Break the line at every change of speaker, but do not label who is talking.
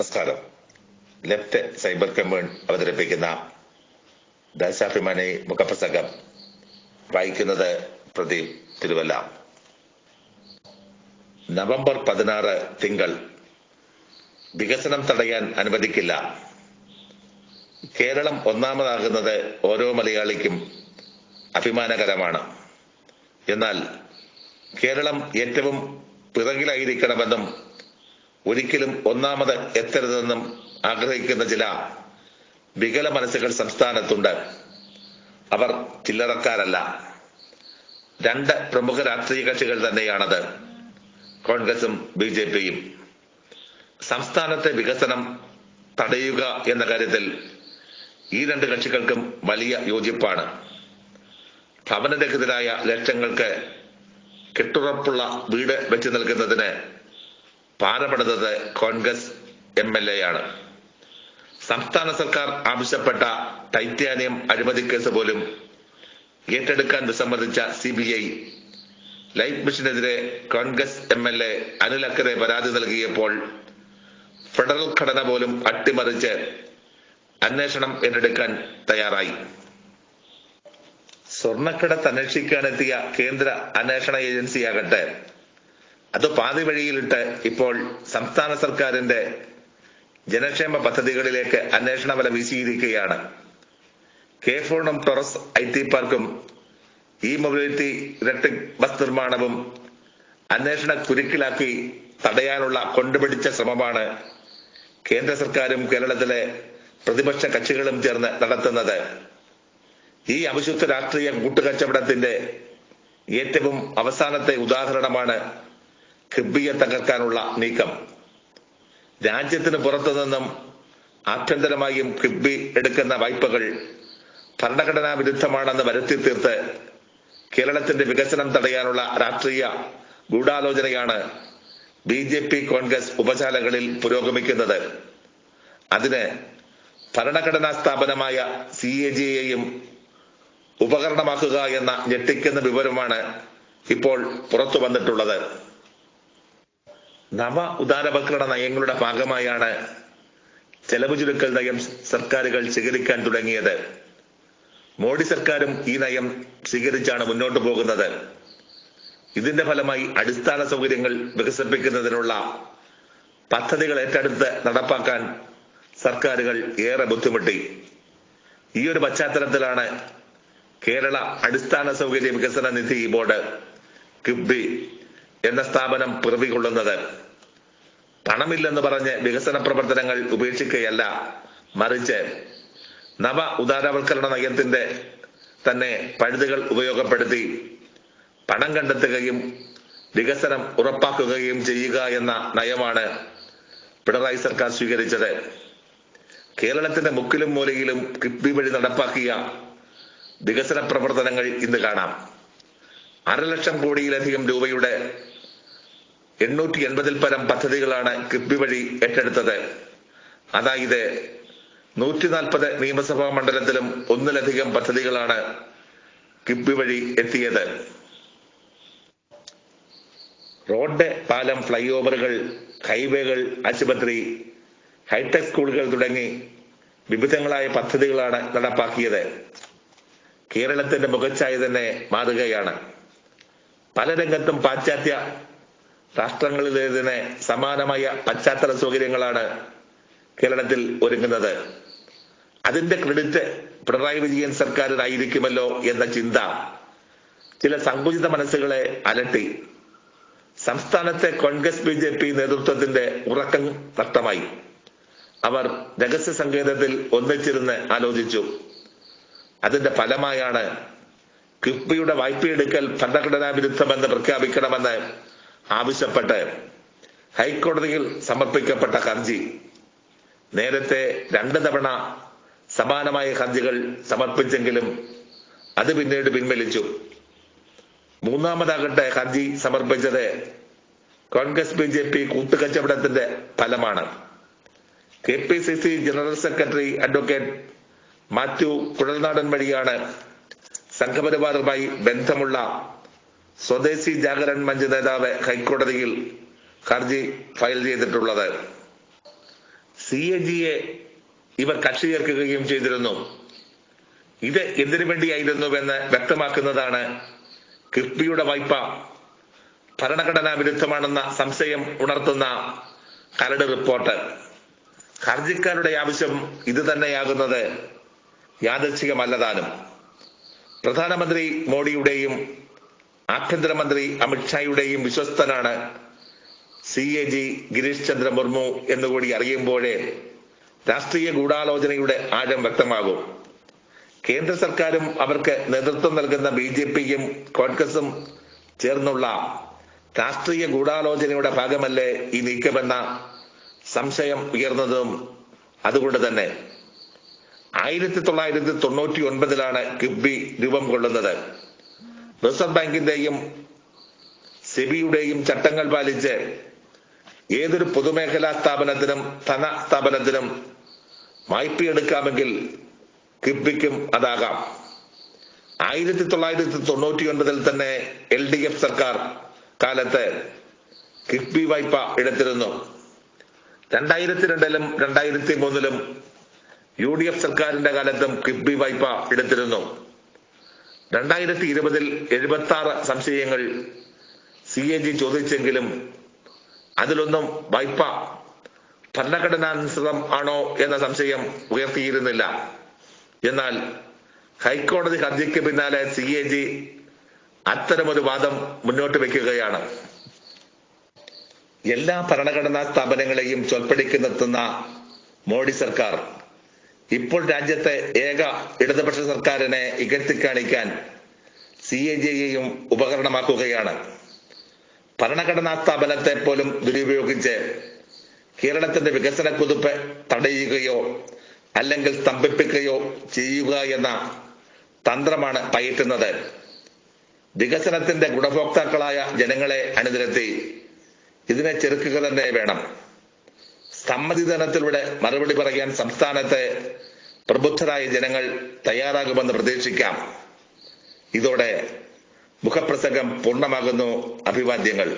നമസ്കാരം. Left cyber commune അവതരിപ്പിക്കുന്ന ദേശാഭിമാനി മുഖപ്രസംഗം വായിക്കുന്നത് പ്രദീപ് തിരുവല്ല. നവംബർ 16 തിങ്കൾ. വികസനം തടയാൻ അനുവദിക്കില്ല. കേരളം ഒന്നാമതാകുന്നത് ഓരോ മലയാളിക്കും അഭിമാനകരമാണ്. എന്നാൽ കേരളം ഏറ്റവും പിറകിലായിരിക്കണമെന്നും ഒരിക്കലും ഒന്നാമത് എത്തരുതെന്നും ആഗ്രഹിക്കുന്ന ചില വികല മനസ്സുകൾ സംസ്ഥാനത്തുണ്ട്. അവർ ചില്ലറക്കാരല്ല. രണ്ട് പ്രമുഖ രാഷ്ട്രീയ കക്ഷികൾ തന്നെയാണത്, കോൺഗ്രസും BJPയും. സംസ്ഥാനത്തെ വികസനം തടയുക എന്ന കാര്യത്തിൽ ഈ രണ്ട് കക്ഷികൾക്കും വലിയ യോജിപ്പാണ്. ഭവനരഹിതരായ ലക്ഷങ്ങൾക്ക് കെട്ടുറപ്പുള്ള വീട് വെച്ച് നൽകുന്നതിന് പാരപെടുന്നത് കോൺഗ്രസ് MLA ആണ്. സംസ്ഥാന സർക്കാർ ആവശ്യപ്പെട്ട ടൈറ്റാനിയം അഴിമതി കേസ് പോലും ഏറ്റെടുക്കാൻ വിസമ്മതിച്ച CBI ലൈഫ് മിഷനെതിരെ കോൺഗ്രസ് MLA അനിൽ അക്കരെ പരാതി നൽകിയപ്പോൾ ഫെഡറൽ ഘടന പോലും അട്ടിമറിച്ച് അന്വേഷണം ഏറ്റെടുക്കാൻ തയ്യാറായി. സ്വർണ്ണക്കടത്ത് അന്വേഷിക്കാനെത്തിയ കേന്ദ്ര അന്വേഷണ ഏജൻസിയാകട്ടെ അത് പാതി വഴിയിലിട്ട് ഇപ്പോൾ സംസ്ഥാന സർക്കാരിന്റെ ജനക്ഷേമ പദ്ധതികളിലേക്ക് അന്വേഷണ വല വീശിയിരിക്കുകയാണ്. K-Phone ടൊറസ് IT പാർക്കും മൊബിലിറ്റി ഇലക്ട്രിക് ബസ് നിർമ്മാണവും അന്വേഷണ കുരുക്കിലാക്കി തടയാനുള്ള കൊണ്ടുപിടിച്ച ശ്രമമാണ് കേന്ദ്ര സർക്കാരും കേരളത്തിലെ പ്രതിപക്ഷ കക്ഷികളും ചേർന്ന് നടത്തുന്നത്. ഈ അവിശുദ്ധ രാഷ്ട്രീയ കൂട്ടുകച്ചവടത്തിന്റെ ഏറ്റവും അവസാനത്തെ ഉദാഹരണമാണ് കിഫ്ബിയെ തകർക്കാനുള്ള നീക്കം. രാജ്യത്തിന് പുറത്തുനിന്നും ആഭ്യന്തരമായും കിഫ്ബി എടുക്കുന്ന വായ്പകൾ ഭരണഘടനാ വിരുദ്ധമാണെന്ന് വരുത്തി തീർത്ത് കേരളത്തിന്റെ വികസനം തടയാനുള്ള രാഷ്ട്രീയ ഗൂഢാലോചനയാണ് BJP കോൺഗ്രസ് ഉപശാലകളിൽ പുരോഗമിക്കുന്നത്. അതിന് ഭരണഘടനാ സ്ഥാപനമായ CAGയെയും ഉപകരണമാക്കുക എന്ന ഞെട്ടിക്കുന്ന വിവരമാണ് ഇപ്പോൾ പുറത്തു വന്നിട്ടുള്ളത്. നവ ഉദാരവൽക്കരണ നയങ്ങളുടെ ഭാഗമായാണ് ചെലവ് ചുരുക്കൽ നയം സർക്കാരുകൾ സ്വീകരിക്കാൻ തുടങ്ങിയത്. മോഡി സർക്കാരും ഈ നയം സ്വീകരിച്ചാണ് മുന്നോട്ടു പോകുന്നത്. ഇതിന്റെ ഫലമായി അടിസ്ഥാന സൗകര്യങ്ങൾ വികസിപ്പിക്കുന്നതിനുള്ള പദ്ധതികൾ ഏറ്റെടുത്ത് നടപ്പാക്കാൻ സർക്കാരുകൾ ഏറെ ബുദ്ധിമുട്ടി. ഈ ഒരു പശ്ചാത്തലത്തിലാണ് കേരള അടിസ്ഥാന സൗകര്യ വികസന നിധി ബോർഡ് കിഫ്ബി എന്ന സ്ഥാപനം പിറവികൊള്ളുന്നത്. പണമില്ലെന്ന് പറഞ്ഞ് വികസന പ്രവർത്തനങ്ങൾ ഉപേക്ഷിക്കുകയല്ല, മറിച്ച് നവ ഉദാരവൽക്കരണ നയത്തിന്റെ തന്നെ പഴുതുകൾ ഉപയോഗപ്പെടുത്തി പണം കണ്ടെത്തുകയും വികസനം ഉറപ്പാക്കുകയും ചെയ്യുക എന്ന നയമാണ് പിണറായി സർക്കാർ സ്വീകരിച്ചത്. കേരളത്തിന്റെ മുക്കിലും മൂലയിലും കിഫ്ബി വഴി നടപ്പാക്കിയ വികസന പ്രവർത്തനങ്ങൾ ഇന്ന് കാണാം. 1.5 ലക്ഷം കോടിയിലധികം രൂപയുടെ 880 പരം പദ്ധതികളാണ് കിഫ്ബി വഴി ഏറ്റെടുത്തത്. അതായത് 140 നിയമസഭാ മണ്ഡലത്തിലും ഒന്നിലധികം പദ്ധതികളാണ് കിഫ്ബി വഴി എത്തിയത്. റോഡ്, പാലം, ഫ്ലൈ ഓവറുകൾ, ഹൈവേകൾ, ആശുപത്രി, ഹൈടെക് സ്കൂളുകൾ തുടങ്ങി വിവിധങ്ങളായ പദ്ധതികളാണ് നടപ്പാക്കിയത്. കേരളത്തിന്റെ മുഖച്ഛായ തന്നെ മാറുകയാണ്. പല രംഗത്തും പാശ്ചാത്യ രാഷ്ട്രങ്ങളിലേതിന് സമാനമായ പശ്ചാത്തല സൗകര്യങ്ങളാണ് കേരളത്തിൽ ഒരുങ്ങുന്നത്. അതിന്റെ ക്രെഡിറ്റ് പിണറായി വിജയൻ സർക്കാരിനായിരിക്കുമല്ലോ എന്ന ചിന്ത ചില സങ്കുചിത മനസ്സുകളെ അലട്ടി. സംസ്ഥാനത്തെ കോൺഗ്രസ് BJP നേതൃത്വത്തിന്റെ ഉറക്കം നഷ്ടമായി. അവർ രഹസ്യ സങ്കേതത്തിൽ ഒന്നിച്ചിരുന്ന് ആലോചിച്ചു. അതിന്റെ ഫലമായാണ് കിഫ്ബിയുടെ വായ്പയെടുക്കൽ ഭരണഘടനാ വിരുദ്ധമെന്ന് പ്രഖ്യാപിക്കണമെന്ന് ആവശ്യപ്പെട്ട് ഹൈക്കോടതിയിൽ സമർപ്പിക്കപ്പെട്ട ഹർജി. നേരത്തെ 2 തവണ സമാനമായ ഹർജികൾ സമർപ്പിച്ചെങ്കിലും അത് പിന്നീട് പിൻവലിച്ചു. മൂന്നാമതാകട്ടെ ഹർജി സമർപ്പിച്ചത് കോൺഗ്രസ് BJP കൂട്ടുകച്ചവടത്തിന്റെ ഫലമാണ്. KPCC general secretary advocate Mathew Kuzhalnadan വഴിയാണ് സംഘപരിവാറുമായി ബന്ധമുള്ള സ്വദേശി ജാഗരൺ മഞ്ച് നേതാവ് ഹൈക്കോടതിയിൽ ഹർജി ഫയൽ ചെയ്തിട്ടുള്ളത്. CAGയെ ഇവർ കക്ഷി ചേർക്കുകയും ചെയ്തിരുന്നു. ഇത് എന്തിനു വേണ്ടിയായിരുന്നുവെന്ന് വ്യക്തമാക്കുന്നതാണ് കിഫ്ബിയുടെ വായ്പ ഭരണഘടനാ വിരുദ്ധമാണെന്ന സംശയം ഉണർത്തുന്ന കരട് റിപ്പോർട്ട്. ഹർജിക്കാരുടെ ആവശ്യം ഇത് തന്നെയാകുന്നത് യാദൃച്ഛികമല്ലതാനും. പ്രധാനമന്ത്രി മോഡിയുടെയും ആഭ്യന്തരമന്ത്രി അമിത്ഷായുടെയും വിശ്വസ്തനാണ് CAG ഗിരീഷ് ചന്ദ്ര മുർമു എന്നുകൂടി അറിയുമ്പോഴേ രാഷ്ട്രീയ ഗൂഢാലോചനയുടെ ആഴം വ്യക്തമാകും. കേന്ദ്ര സർക്കാരും അവർക്ക് നേതൃത്വം നൽകുന്ന BJPയും കോൺഗ്രസും ചേർന്നുള്ള രാഷ്ട്രീയ ഗൂഢാലോചനയുടെ ഭാഗമല്ലേ ഈ നീക്കമെന്ന സംശയം ഉയർന്നതും അതുകൊണ്ട് തന്നെ. 1999 കിഫ്ബി രൂപം കൊള്ളുന്നത്. റിസർവ് ബാങ്കിന്റെയും സെബിയുടെയും ചട്ടങ്ങൾ പാലിച്ച് ഏതൊരു പൊതുമേഖലാ സ്ഥാപനത്തിനും ധനസ്ഥാപനത്തിനും വായ്പയെടുക്കാമെങ്കിൽ കിഫ്ബിക്കും അതാകാം. 1999 തന്നെ LDF സർക്കാർ കാലത്ത് കിഫ്ബി വായ്പ എടുത്തിരുന്നു. 2002 2003 UDF സർക്കാരിന്റെ കാലത്തും കിഫ്ബി വായ്പ എടുത്തിരുന്നു. 2020 76 സംശയങ്ങൾ CAG ചോദിച്ചെങ്കിലും അതിലൊന്നും വായ്പ ഭരണഘടനാനുസൃതം ആണോ എന്ന സംശയം ഉയർത്തിയിരുന്നില്ല. എന്നാൽ ഹൈക്കോടതി ഹർജിക്ക് പിന്നാലെ CAG അത്തരമൊരു വാദം മുന്നോട്ട് വയ്ക്കുകയാണ്. എല്ലാ ഭരണഘടനാ സ്ഥാപനങ്ങളെയും ചൊൽപ്പടിക്ക് നിർത്തുന്ന മോഡി സർക്കാർ ഇപ്പോൾ രാജ്യത്തെ ഏക ഇടതുപക്ഷ സർക്കാരിനെ ഇകഴ്ത്തിക്കാണിക്കാൻ CAGയെയും ഉപകരണമാക്കുകയാണ്. ഭരണഘടനാ സ്ഥാപനത്തെ പോലും ദുരുപയോഗിച്ച് കേരളത്തിന്റെ വികസന കുതിപ്പ് തടയുകയോ അല്ലെങ്കിൽ സ്തംഭിപ്പിക്കുകയോ ചെയ്യുക എന്ന തന്ത്രമാണ് പയറ്റുന്നത്. വികസനത്തിന്റെ ഗുണഭോക്താക്കളായ ജനങ്ങളെ അണിനിരത്തി ഇതിനെ ചെറുക്കുക തന്നെ വേണം. സമ്മതിദാനത്തിലൂടെ മറുപടി പറയാൻ സംസ്ഥാനത്തെ പ്രബുദ്ധരായ ജനങ്ങൾ തയ്യാറാകുമെന്ന് പ്രതീക്ഷിക്കാം. ഇതോടെ മുഖപ്രസംഗം പൂർണ്ണമാകുന്നു. അഭിവാദ്യങ്ങൾ.